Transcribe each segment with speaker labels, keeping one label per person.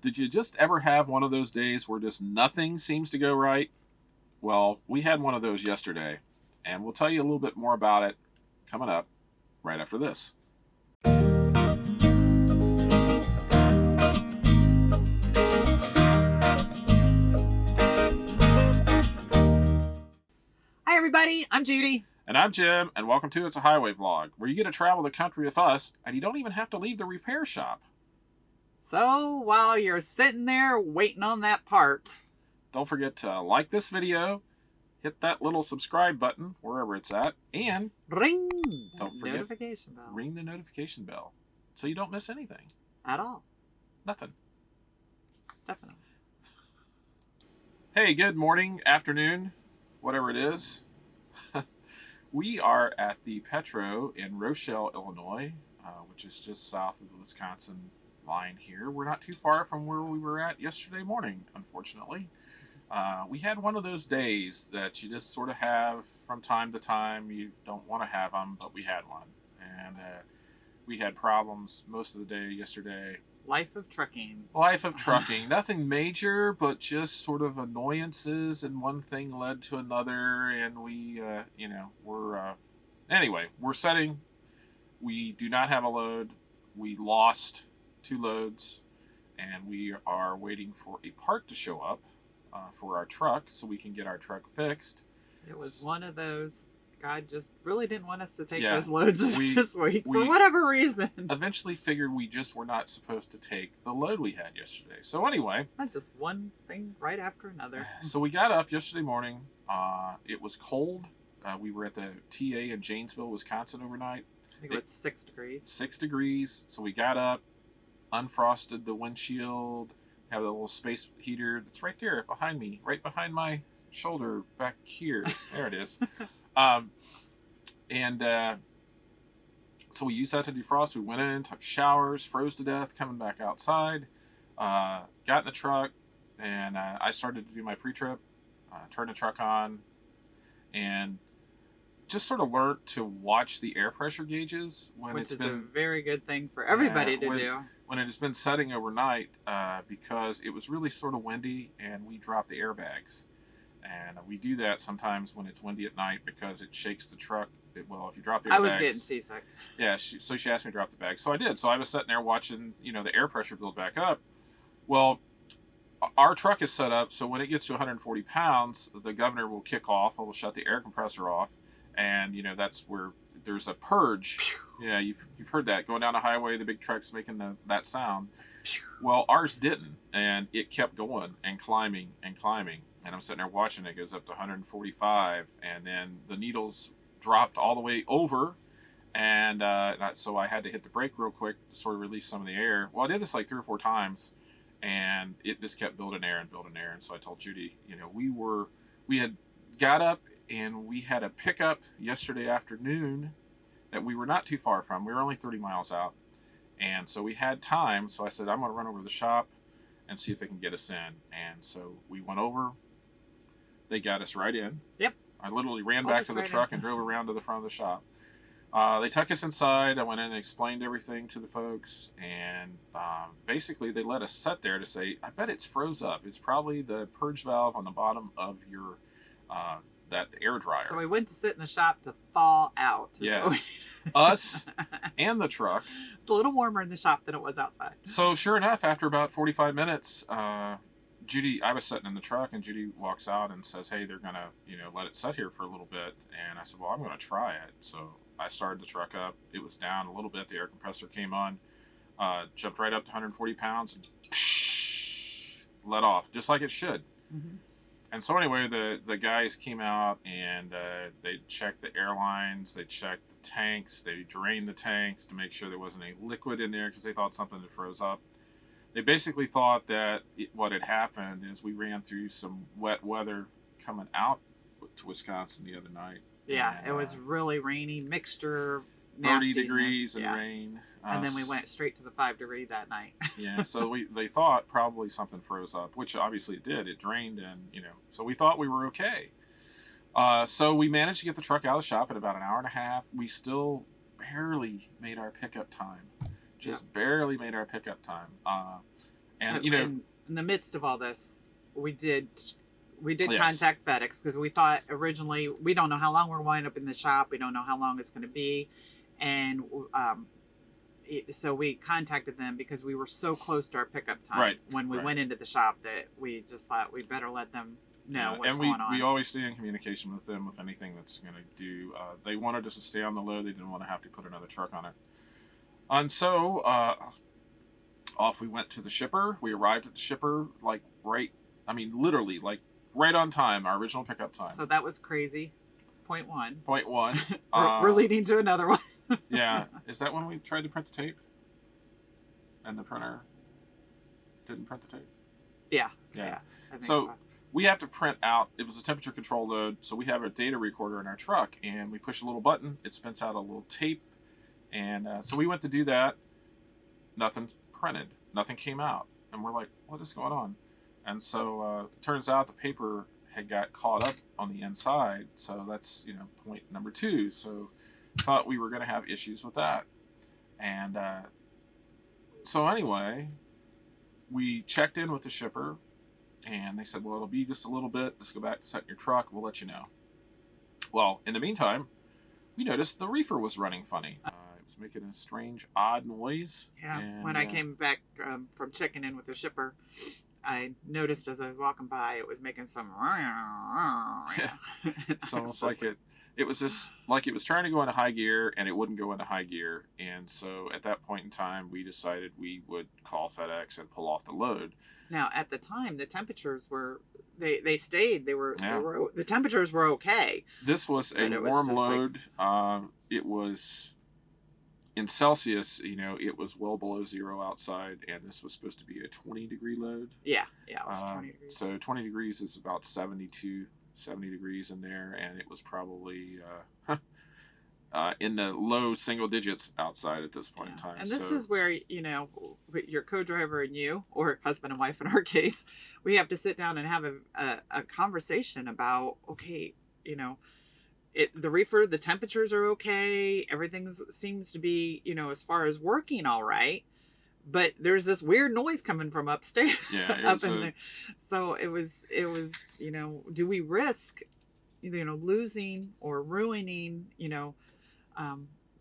Speaker 1: Did you just ever have one of those days where just nothing seems to go right? Well, we had one of those yesterday, and we'll tell you a little bit more about it coming up right after this.
Speaker 2: Hi, everybody. I'm Judy.
Speaker 1: And I'm Jim, and welcome to It's a Highway Vlog, where you get to travel the country with us, and you don't even have to leave the repair shop.
Speaker 2: So while you're sitting there waiting on that part,
Speaker 1: Don't forget to like this video, hit that little subscribe button wherever it's at, and
Speaker 2: ring
Speaker 1: Don't forget,
Speaker 2: notification bell.
Speaker 1: ring the notification bell so you don't miss anything.
Speaker 2: At all.
Speaker 1: Nothing.
Speaker 2: Definitely.
Speaker 1: Hey, good morning, afternoon, whatever it is. We are at the Petro in Rochelle, Illinois, which is just south of the Wisconsin line here. We're not too far from where we were at yesterday morning, unfortunately. We had one of those days that you just sort of have from time to time. You don't want to have them, but we had one. And we had problems most of the day yesterday.
Speaker 2: Life of trucking.
Speaker 1: Life of trucking. Nothing major, but just sort of annoyances, and one thing led to another, and we, anyway, we're setting. We do not have a load. We lost 2 loads, and we are waiting for a part to show up for our truck so we can get our truck fixed.
Speaker 2: It was one of those. God just really didn't want us to take
Speaker 1: Yeah,
Speaker 2: those loads this week for
Speaker 1: we
Speaker 2: whatever reason.
Speaker 1: Eventually figured we just were not supposed to take the load we had yesterday. So anyway.
Speaker 2: Not just one thing right after another.
Speaker 1: So we got up yesterday morning. It was cold. We were at the TA in Janesville, Wisconsin overnight.
Speaker 2: I think it was 6 degrees.
Speaker 1: 6 degrees. So we got up, unfrosted the windshield, have a little space heater that's right there behind me, right behind my shoulder back here. There it is. So we used that to defrost. We went in, took showers, froze to death, coming back outside, got in the truck, and I started to do my pre-trip, turned the truck on, and just sort of learned to watch the air pressure gauges when
Speaker 2: Which
Speaker 1: it's been
Speaker 2: a very good thing for everybody to do.
Speaker 1: When it has been setting overnight, because it was really sort of windy, and we dropped the airbags. And we do that sometimes when it's windy at night because it shakes the truck. If you drop the airbags...
Speaker 2: I was getting seasick.
Speaker 1: Yeah, so she asked me to drop the bag. So I did. So I was sitting there watching, the air pressure build back up. Well, our truck is set up so when it gets to 140 pounds, the governor will kick off, or will shut the air compressor off. And, that's where there's a purge. Yeah, you've heard that. Going down the highway, the big truck's making that sound. Well, ours didn't. And it kept going and climbing and climbing. And I'm sitting there watching it goes up to 145, and then the needles dropped all the way over, and so I had to hit the brake real quick to sort of release some of the air. Well, I did this like 3 or 4 times, and it just kept building air. And so I told Judy, we had got up, and we had a pickup yesterday afternoon that we were not too far from. We were only 30 miles out, and so we had time. So I said, I'm going to run over to the shop and see if they can get us in. And so we went over. They got us right in.
Speaker 2: Yep.
Speaker 1: I literally ran back to the truck and drove around to the front of the shop. They took us inside. I went in and explained everything to the folks. And basically, they let us sit there to say, I bet it's froze up. It's probably the purge valve on the bottom of your that air dryer.
Speaker 2: So we went to sit in the shop to thaw out.
Speaker 1: Yes. Us and the truck.
Speaker 2: It's a little warmer in the shop than it was outside.
Speaker 1: So sure enough, after about 45 minutes... I was sitting in the truck, and Judy walks out and says, hey, they're going to, let it sit here for a little bit. And I said, well, I'm going to try it. So I started the truck up. It was down a little bit. The air compressor came on, jumped right up to 140 pounds, and let off, just like it should.
Speaker 2: Mm-hmm.
Speaker 1: And so anyway, the guys came out, and they checked the airlines. They checked the tanks. They drained the tanks to make sure there wasn't any liquid in there because they thought something had froze up. They basically thought that what had happened is we ran through some wet weather coming out to Wisconsin the other night.
Speaker 2: Yeah, it was really rainy, mixture,
Speaker 1: 30 degrees and rain.
Speaker 2: And then we went straight to the 5-degree that night.
Speaker 1: Yeah, so they thought probably something froze up, which obviously it did. It drained, and so we thought we were okay. So we managed to get the truck out of the shop in about an hour and a half. We still barely made our pickup time. Just barely made our pickup time. And you know,
Speaker 2: in the midst of all this, we did
Speaker 1: yes.
Speaker 2: contact FedEx because we thought originally we don't know how long we're wind up in the shop. We don't know how long it's going to be, and so we contacted them because we were so close to our pickup time
Speaker 1: Right,
Speaker 2: when we
Speaker 1: right.
Speaker 2: went into the shop that we just thought we better let them know what's
Speaker 1: and
Speaker 2: going on.
Speaker 1: we always stay in communication with them with anything that's going to do. They wanted us to stay on the load. They didn't want to have to put another truck on it. And so off we went to the shipper. We arrived at the shipper literally right on time, our original pickup time.
Speaker 2: So that was crazy. Point one.
Speaker 1: We're
Speaker 2: leading to another one.
Speaker 1: Yeah. Is that when we tried to print the tape? And the printer didn't print the tape?
Speaker 2: Yeah.
Speaker 1: Yeah.
Speaker 2: I think
Speaker 1: So we have to print out, it was a temperature control load, so we have a data recorder in our truck, and we push a little button, it spits out a little tape, and so we went to do that. Nothing printed. Nothing came out. And we're like, what is going on? And so it turns out the paper had got caught up on the inside, so that's, point number 2. So thought we were going to have issues with that. And so anyway, we checked in with the shipper, and they said, well, it'll be just a little bit. Just go back and set in your truck. We'll let you know. Well, in the meantime, we noticed the reefer was running funny. It was making a strange, odd noise.
Speaker 2: Yeah,
Speaker 1: and,
Speaker 2: when I came back from checking in with the shipper, I noticed as I was walking by, it was making some.
Speaker 1: It's almost like it was just like it was trying to go into high gear, and it wouldn't go into high gear. And so at that point in time, we decided we would call FedEx and pull off the load.
Speaker 2: Now, at the time, the temperatures were they stayed. The temperatures were okay.
Speaker 1: This was a warm load. It was in Celsius, it was well below 0 outside, and this was supposed to be a 20-degree load.
Speaker 2: Yeah, it was 20 degrees.
Speaker 1: So 20 degrees is about 70 degrees in there, and it was probably in the low single digits outside at this point in time.
Speaker 2: And this is where, your co-driver and you, or husband and wife in our case, we have to sit down and have a conversation about, okay, the reefer, the temperatures are okay. Everything seems to be, as far as working all right. But there's this weird noise coming from upstairs.
Speaker 1: Yeah,
Speaker 2: up in there. So it was, do we risk, losing or ruining,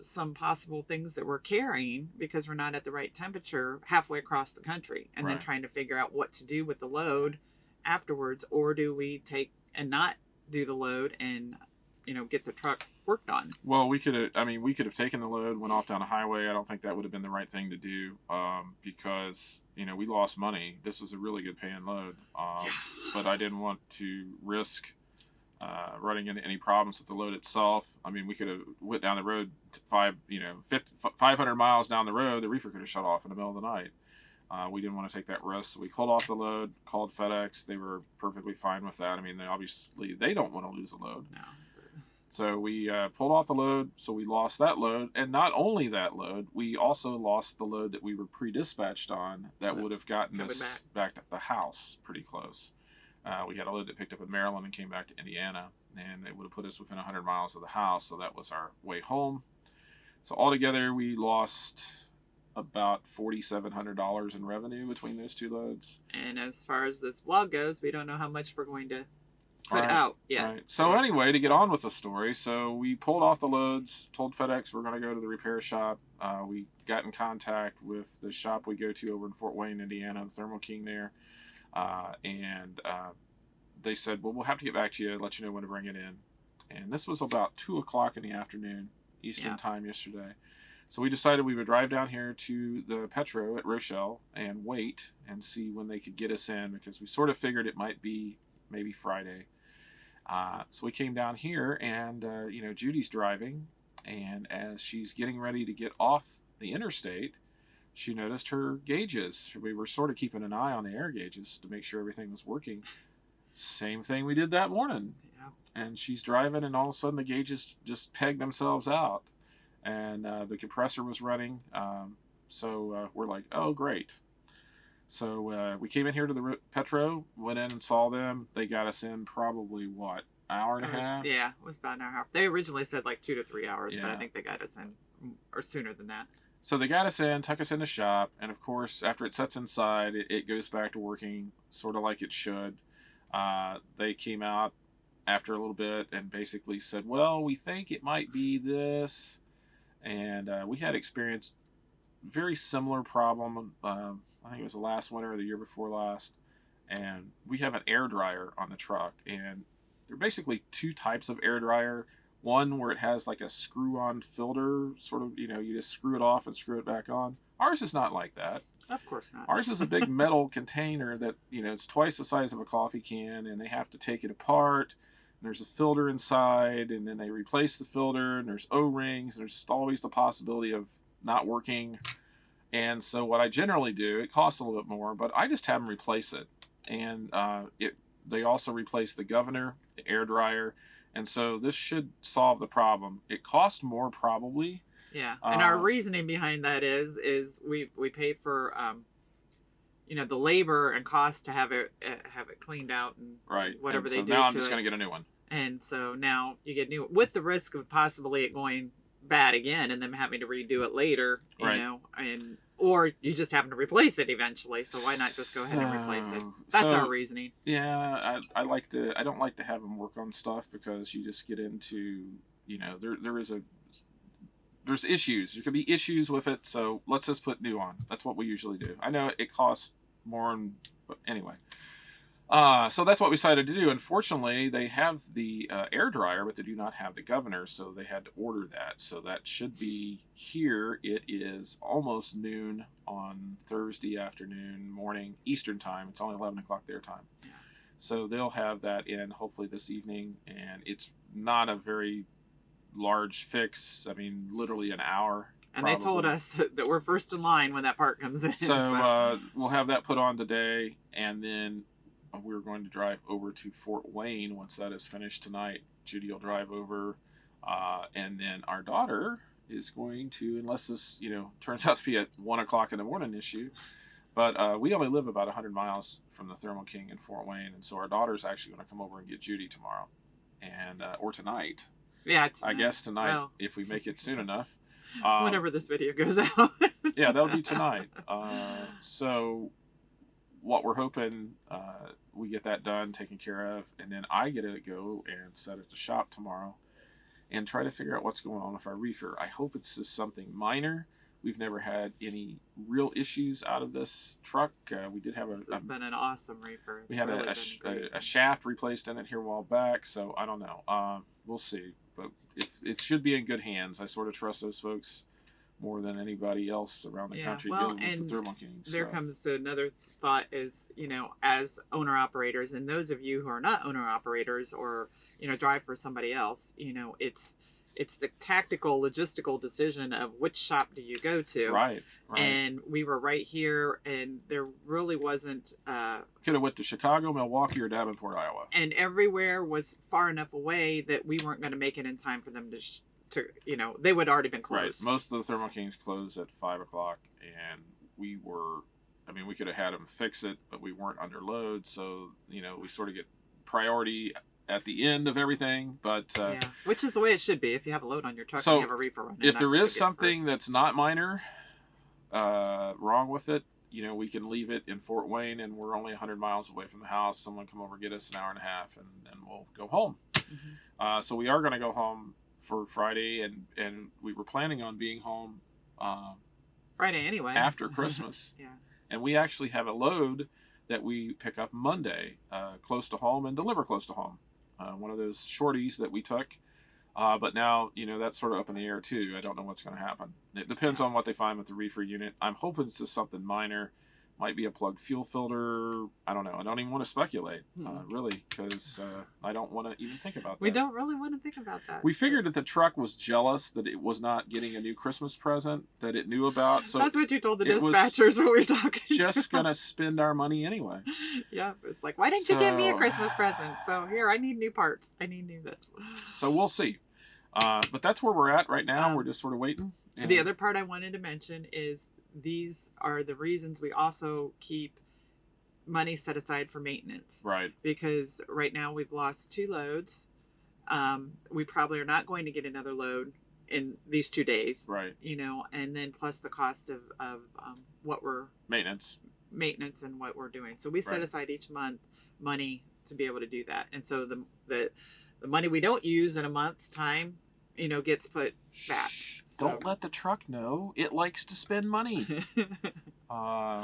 Speaker 2: some possible things that we're carrying because we're not at the right temperature halfway across the country, and then trying to figure out what to do with the load afterwards? Or do we take and not do the load and get the truck worked on?
Speaker 1: Well, we could have taken the load, went off down the highway. I don't think that would have been the right thing to do, because we lost money. This was a really good paying load, but I didn't want to risk running into any problems with the load itself. We could have went down the road 500 miles down the road. The reefer could have shut off in the middle of the night. We didn't want to take that risk, so we pulled off the load, called FedEx. They were perfectly fine with that. They don't want to lose a load.
Speaker 2: No.
Speaker 1: So we pulled off the load, so we lost that load. And not only that load, we also lost the load that we were pre-dispatched on that would have gotten us back to the house pretty close. We had a load that picked up in Maryland and came back to Indiana, and it would have put us within 100 miles of the house, so that was our way home. So altogether, we lost about $4,700 in revenue between those two loads.
Speaker 2: And as far as this vlog goes, we don't know how much we're going to put out yet.
Speaker 1: Right. So anyway, to get on with the story, so we pulled off the loads, told FedEx we're going to go to the repair shop. We got in contact with the shop we go to over in Fort Wayne, Indiana, the Thermo King there. And they said, well, we'll have to get back to you, let you know when to bring it in. And this was about 2 o'clock in the afternoon, Eastern time yesterday. So we decided we would drive down here to the Petro at Rochelle and wait and see when they could get us in, because we sort of figured it might be maybe Friday. So we came down here, and Judy's driving, and as she's getting ready to get off the interstate, she noticed her gauges. We were sort of keeping an eye on the air gauges to make sure everything was working. Same thing we did that morning.
Speaker 2: Yeah.
Speaker 1: And she's driving, and all of a sudden the gauges just pegged themselves out, and the compressor was running. So we're like, oh, great. So we came in here to the Petro, went in and saw them. They got us in probably, what, hour and a half?
Speaker 2: Yeah, it was about an hour and a half. They originally said like 2 to 3 hours,
Speaker 1: Yeah.
Speaker 2: but I think they got us in or sooner than that.
Speaker 1: So they got us in, took us in the shop, and of course, after it sets inside, it goes back to working sort of like it should. They came out after a little bit and basically said, "Well, we think it might be this," and we had experienced very similar problem. I think it was the last winter or the year before last, and we have an air dryer on the truck, and there are basically two types of air dryer. One where it has like a screw-on filter, sort of, you just screw it off and screw it back on. Ours is not like that.
Speaker 2: Of course not.
Speaker 1: Ours is a big metal container that, it's twice the size of a coffee can, and they have to take it apart. And there's a filter inside, and then they replace the filter, and there's O-rings, and there's just always the possibility of not working. And so what I generally do, it costs a little bit more, but I just have them replace it. And they also replace the governor, the air dryer, and so this should solve the problem. It costs more probably.
Speaker 2: Yeah, and our reasoning behind that is we pay for the labor and cost to have it cleaned out and
Speaker 1: right.
Speaker 2: whatever
Speaker 1: and
Speaker 2: they
Speaker 1: so
Speaker 2: do.
Speaker 1: Now I'm
Speaker 2: to
Speaker 1: just
Speaker 2: it.
Speaker 1: going to get a new one.
Speaker 2: And so now you get new with the risk of possibly it going bad again and them having to redo it later,
Speaker 1: right.
Speaker 2: Or you just happen to replace it eventually. So why not just go ahead and replace it? That's our reasoning.
Speaker 1: Yeah, I don't like to have them work on stuff because you just get into, there's issues. There could be issues with it, so let's just put new on. That's what we usually do. I know it costs more, but anyway. So that's what we decided to do. Unfortunately, they have the air dryer, but they do not have the governor, so they had to order that. So that should be here. It is almost noon on Thursday morning, Eastern time. It's only 11 o'clock their time.
Speaker 2: Yeah.
Speaker 1: So they'll have that in hopefully this evening, and it's not a very large fix. I mean, literally an hour.
Speaker 2: And probably. They told us that we're first in line when that part comes in.
Speaker 1: So we'll have that put on today, and then we're going to drive over to Fort Wayne once that is finished tonight. Judy will drive over, and then our daughter is going to, unless this turns out to be a 1 o'clock in the morning issue, but we only live about 100 miles from the Thermo King in Fort Wayne, and so our daughter's actually going to come over and get Judy tomorrow, and or tonight.
Speaker 2: Yeah,
Speaker 1: I guess tonight, if we make it soon enough.
Speaker 2: Whenever this video goes out.
Speaker 1: Yeah, that'll be tonight. So what we're hoping, we get that done, taken care of, and then I get to go and set at the shop tomorrow and try to figure out what's going on with our reefer. I hope it's just something minor. We've never had any real issues out of this truck. We did have
Speaker 2: this has been an awesome reefer. It's
Speaker 1: we had
Speaker 2: really
Speaker 1: a shaft replaced in it here a while back, so I don't know. We'll see. But it should be in good hands. I sort of trust those folks more than anybody else around the country dealing with the Thermo King.
Speaker 2: There comes to another thought is, as owner operators, and those of you who are not owner operators or, drive for somebody else, it's the tactical, logistical decision of which shop do you go to.
Speaker 1: Right.
Speaker 2: And we were right here, and there really wasn't...
Speaker 1: Could have went to Chicago, Milwaukee, or Davenport, Iowa.
Speaker 2: And everywhere was far enough away that we weren't going to make it in time for them to they would already been closed.
Speaker 1: Right. Most of the Thermo Kings closed at 5 o'clock, and we could have had them fix it, but we weren't under load, so, we sort of get priority at the end of everything, but
Speaker 2: which is the way it should be. If you have a load on your truck,
Speaker 1: so
Speaker 2: and you have a reefer running.
Speaker 1: If there is something that's not minor wrong with it, we can leave it in Fort Wayne, and we're only 100 miles away from the house. Someone come over, get us an hour and a half, and then we'll go home. Mm-hmm. So we are going to go home for Friday, and we were planning on being home
Speaker 2: Friday anyway
Speaker 1: after Christmas.
Speaker 2: Yeah.
Speaker 1: And we actually have a load that we pick up Monday close to home and deliver close to home. One of those shorties that we took, but now that's sort of up in the air too. I don't know what's going to happen. It depends on what they find with the reefer unit. I'm hoping it's just something minor. Might be a plugged fuel filter. I don't know. I don't even want to speculate, really, because I don't want to even think about that.
Speaker 2: We don't really want to think about that.
Speaker 1: We figured that the truck was jealous that it was not getting a new Christmas present that it knew about. So
Speaker 2: that's what you told the dispatchers when we were talking.
Speaker 1: Just gonna spend our money anyway.
Speaker 2: Yeah, it's like, why didn't you give me a Christmas present? So here, I need new parts. I need new this.
Speaker 1: So we'll see. But that's where we're at right now. We're just sort of waiting.
Speaker 2: The other part I wanted to mention is these are the reasons we also keep money set aside for maintenance.
Speaker 1: Right.
Speaker 2: Because right now we've lost 2 loads. We probably are not going to get another load in these 2 days.
Speaker 1: Right.
Speaker 2: You know, and then plus the cost of what we're
Speaker 1: Maintenance.
Speaker 2: and what we're doing. So we set
Speaker 1: Right.
Speaker 2: aside each month money to be able to do that. And so the money we don't use in a month's time, you know, gets put back. So.
Speaker 1: Don't let the truck know. It likes to spend money.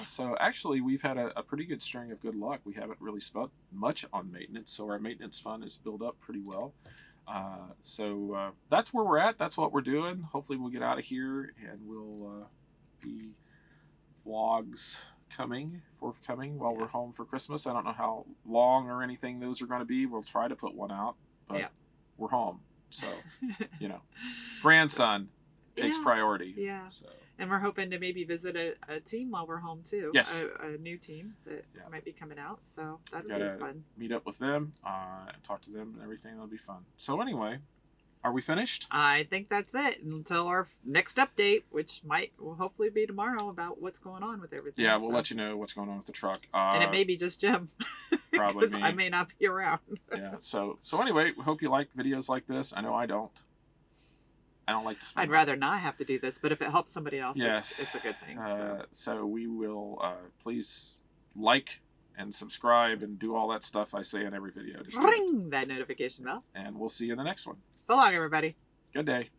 Speaker 1: So actually, we've had a pretty good string of good luck. We haven't really spent much on maintenance, so our maintenance fund is built up pretty well. So that's where we're at. That's what we're doing. Hopefully, we'll get out of here and we'll be vlogs forthcoming while we're
Speaker 2: Yes.
Speaker 1: home for Christmas. I don't know how long or anything those are going to be. We'll try to put one out, but
Speaker 2: Yeah.
Speaker 1: we're home, so you know, grandson takes
Speaker 2: Yeah.
Speaker 1: priority.
Speaker 2: Yeah.
Speaker 1: So.
Speaker 2: And we're hoping to maybe visit a team while we're home too.
Speaker 1: Yes.
Speaker 2: A new team that
Speaker 1: Yeah.
Speaker 2: might be coming out. So that'll
Speaker 1: Gotta
Speaker 2: be fun.
Speaker 1: meet up with them and talk to them and everything. That'll be fun. So anyway, are we finished?
Speaker 2: I think that's it until our next update, which will hopefully be tomorrow about what's going on with everything.
Speaker 1: Yeah, we'll let you know what's going on with the truck.
Speaker 2: And it may be just Jim.
Speaker 1: Probably
Speaker 2: 'Cause
Speaker 1: me.
Speaker 2: I may not be around.
Speaker 1: Yeah. So anyway, we hope you like videos like this. I know I don't. I don't like to spend.
Speaker 2: I'd rather not have to do this, but if it helps somebody else,
Speaker 1: Yes.
Speaker 2: it's a good thing.
Speaker 1: So we will please like and subscribe and do all that stuff I say in every video. Just do it.
Speaker 2: Ring that notification bell.
Speaker 1: And we'll see you in the next one.
Speaker 2: So long, everybody.
Speaker 1: Good day.